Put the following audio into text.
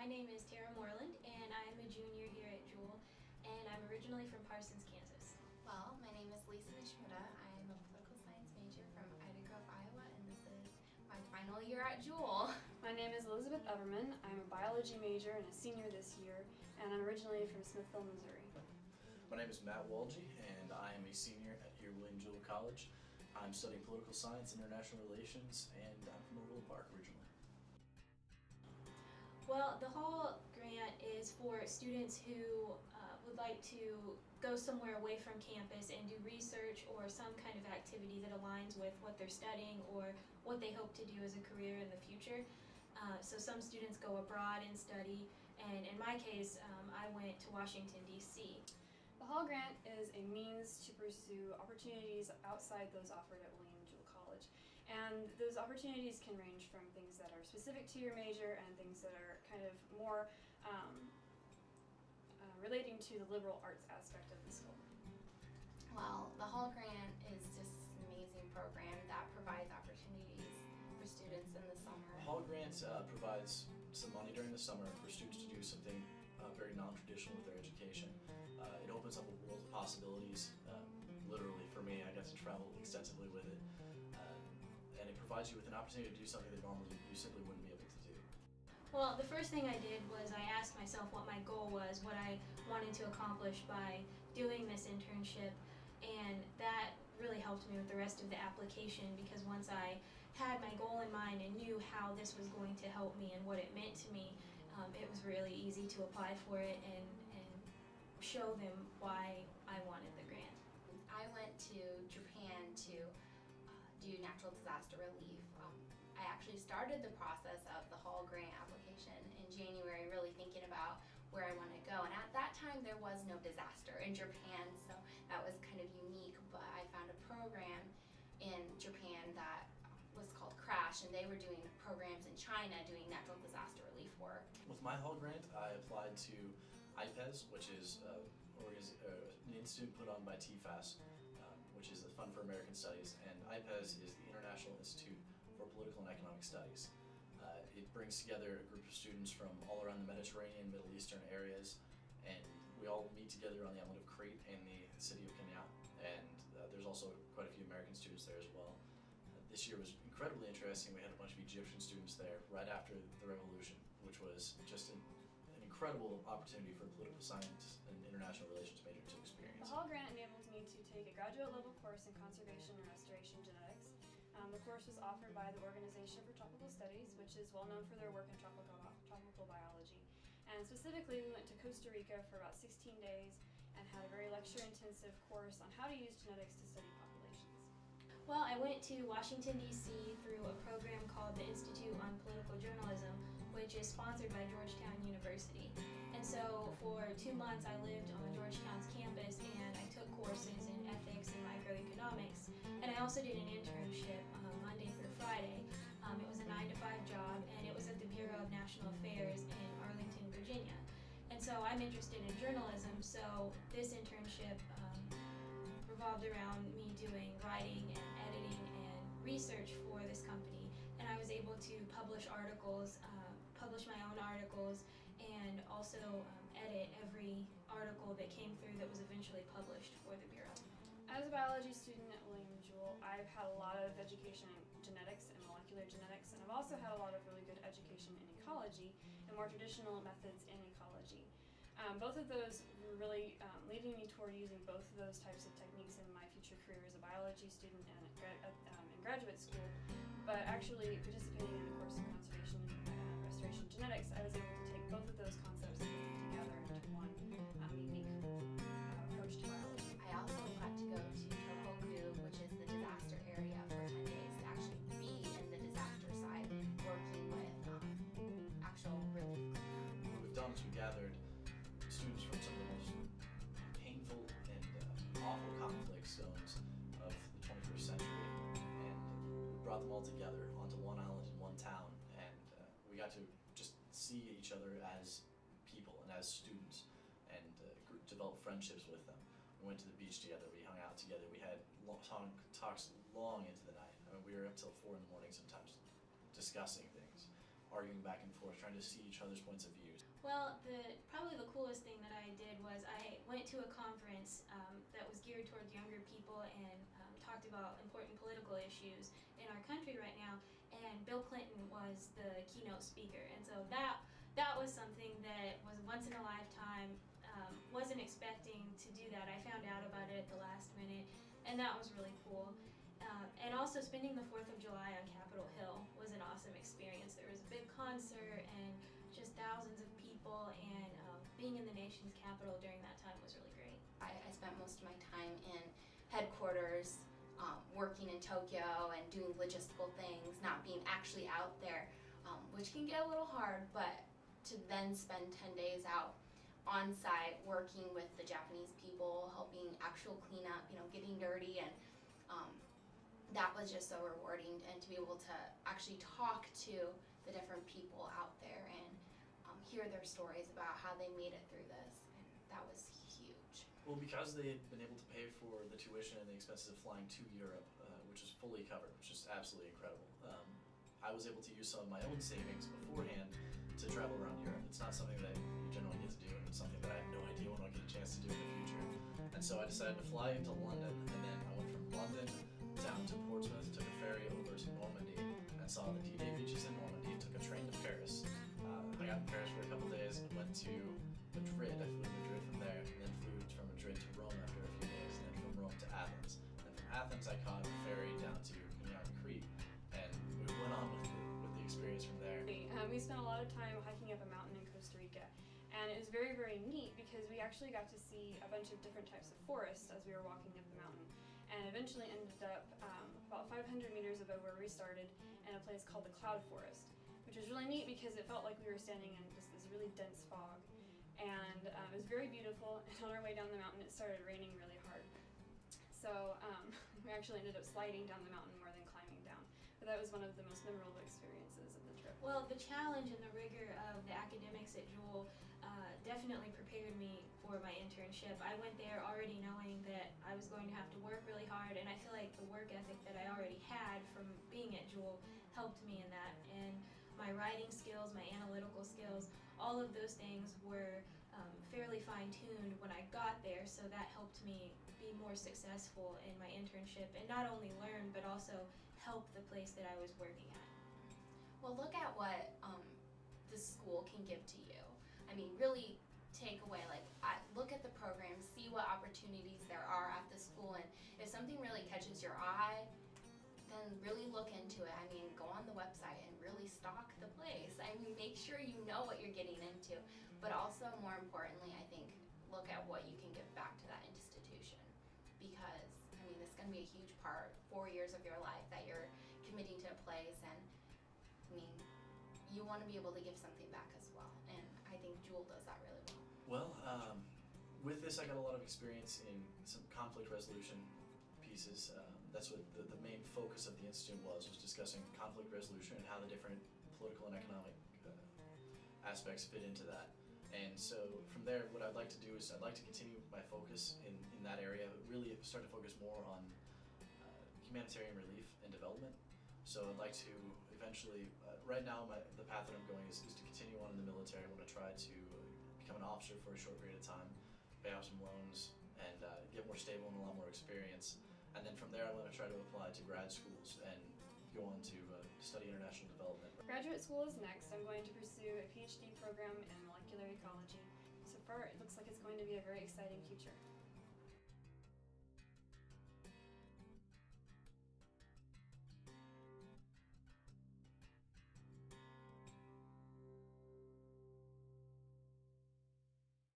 name is Tara Moreland, and I'm a junior here at Jewel, and I'm originally from Parsons, Kansas. Well, my name is Lisa Mishmuda. I'm a political science major from Ida Grove, Iowa, and this is my final year at Jewel. My name is Elizabeth Everman. I'm a biology major and a senior this year, and I'm originally from Smithville, Missouri. My name is Matt Walge, and I am a senior here at William Jewell College. I'm studying political science and international relations, and I'm from Overland Park originally. Well, the Hall Grant is for students who would like to go somewhere away from campus and do research or some kind of activity that aligns with what they're studying or what they hope to do as a career in the future. So some students go abroad and study, and in my case, I went to Washington, D.C. The Hall Grant is a means to pursue opportunities outside those offered at William Jewell College. And those opportunities can range from things that are specific to your major and things that are kind of more relating to the liberal arts aspect of the school. Well, the Hall Grant is just an amazing program that provides opportunities for students in the summer. The Hall Grant provides some money during the summer for students to do something very non-traditional with their education. It opens up a world of possibilities. Literally, for me, I got to travel extensively with it. And it provides you with an opportunity to do something that normally you simply wouldn't be able to do. Well, the first thing I did was I asked myself what my goal was, what I wanted to accomplish by doing this internship, and that really helped me with the rest of the application, because once I had my goal in mind and knew how this was going to help me and what it meant to me, it was really easy to apply for it and show them why I wanted the grant. I went to Japan to do natural disaster relief. I actually started the process of the Hall Grant application in January, really thinking about where I want to go. And at that time, there was no disaster in Japan, so that was kind of unique. But I found a program in Japan that was called CRASH, and they were doing programs in China doing natural disaster relief work. With my Hall Grant, I applied to IPES, which is an institute put on by TFAS, which is the Fund for American Studies, and IPES is the International Institute for Political and Economic Studies. It brings together a group of students from all around the Mediterranean, Middle Eastern areas, and we all meet together on the island of Crete in the city of Kenyatta, and there's also quite a few American students there as well. This year was incredibly interesting. We had a bunch of Egyptian students there right after the revolution, which was just an incredible opportunity for a political science and international relations major to experience. The Hall Grant enabled me to take a graduate level course in conservation and restoration genetics. The course was offered by the Organization for Tropical Studies, which is well known for their work in tropical biology. And specifically, we went to Costa Rica for about 16 days and had a very lecture-intensive course on how to use genetics to study populations. Well, I went to Washington, D.C. through a program called the Institute on Political Journalism, which is sponsored by Georgetown University. And so for 2 months I lived on Georgetown's campus, and I took courses in ethics and microeconomics. And I also did an internship Monday through Friday. It was a 9-to-5 job, and it was at the Bureau of National Affairs in Arlington, Virginia. And so I'm interested in journalism, so this internship revolved around me doing writing and editing and research for this company, and I was able to publish articles, publish my own articles, and also edit every article that came through that was eventually published for the Bureau. As a biology student at William Jewell, I've had a lot of education in genetics and molecular genetics, and I've also had a lot of really good education in ecology and more traditional methods in ecology. Both of those were really leading me toward using both of those types of techniques in my future career as a biology student and in graduate school. But actually participating in the course of conservation and restoration genetics, I was able to take both of those concepts and put them together into one unique approach to biology. I also got to go to Tohoku, which is the disaster area, for 10 days to actually be in the disaster side, working with actual relief. What we've done is we gathered students from some of the most painful and awful conflict zones of the 21st century, and we brought them all together onto one island in one town, and we got to just see each other as people and as students, and develop friendships with them. We went to the beach together, we hung out together, we had talks long into the night. I mean, we were up till 4 in the morning sometimes discussing things. arguing back and forth, trying to see each other's points of views. Well, probably the coolest thing that I did was I went to a conference that was geared towards younger people and talked about important political issues in our country right now. And Bill Clinton was the keynote speaker, and so that was something that was once in a lifetime. Wasn't expecting to do that. I found out about it at the last minute, and that was really cool. And also spending the 4th of July on Capitol Hill was an awesome experience. There was a big concert and just thousands of people, and being in the nation's capital during that time was really great. I spent most of my time in headquarters, working in Tokyo and doing logistical things, not being actually out there, which can get a little hard, but to then spend 10 days out on site working with the Japanese people, helping actual cleanup, getting dirty, and that was just so rewarding. And to be able to actually talk to the different people out there and hear their stories about how they made it through this, and that was huge. Well, because they had been able to pay for the tuition and the expenses of flying to Europe, which was fully covered, which is absolutely incredible, I was able to use some of my own savings beforehand to travel around Europe. It's not something that you generally get to do, and it's something that I have no idea when I'll get a chance to do in the future. And so I decided to fly into London, and then I went from London down to Portsmouth, took a ferry over to Normandy, and saw the D-Day beaches in Normandy, took a train to Paris. I got in Paris for a couple days, went to Madrid, I flew to Madrid from there, and then flew from Madrid to Rome after a few days, and then from Rome to Athens. And from Athens I caught a ferry down to Crete, and we went on with the experience from there. We spent a lot of time hiking up a mountain in Costa Rica, and it was very, very neat because we actually got to see a bunch of different types of forests as we were walking up the mountain, and eventually ended up about 500 meters above where we started in a place called the Cloud Forest, which was really neat because it felt like we were standing in just this really dense fog, and it was very beautiful. And on our way down the mountain it started raining really hard, so we actually ended up sliding down the mountain more than climbing down, but that was one of the most memorable experiences of the trip. Well, the challenge and the rigor of the academics at Jewel definitely prepared me for my internship. I went there already knowing that I was going to have to work really hard, and I feel like the work ethic that I already had from being at Jewel helped me in that. And my writing skills, my analytical skills, all of those things were fairly fine-tuned when I got there, so that helped me be more successful in my internship and not only learn but also help the place that I was working at. Well, look at what the school can give to you. I mean, really take away, look at the program, see what opportunities there are at the school, and if something really catches your eye, then really look into it. I mean, go on the website and really stalk the place. I mean, make sure you know what you're getting into, but also, more importantly, I think, look at what you can give back to that institution, because, I mean, this is going to be a huge part, 4 years of your life that you're committing to a place, and I mean, you want to be able to give something back as well, and I think Jewel does that really well. Well, with this I got a lot of experience in some conflict resolution pieces. That's what the main focus of the Institute was discussing conflict resolution and how the different political and economic aspects fit into that. And so from there, what I'd like to do is I'd like to continue my focus in that area, but really start to focus more on humanitarian relief and development. So I'd like to eventually, right now the path that I'm going is to continue on in the military. I want to try to become an officer for a short period of time, pay off some loans, and get more stable and a lot more experience. And then from there I want to try to apply to grad schools and go on to study international development. Graduate school is next. I'm going to pursue a PhD program in molecular ecology. So far it looks like it's going to be a very exciting future.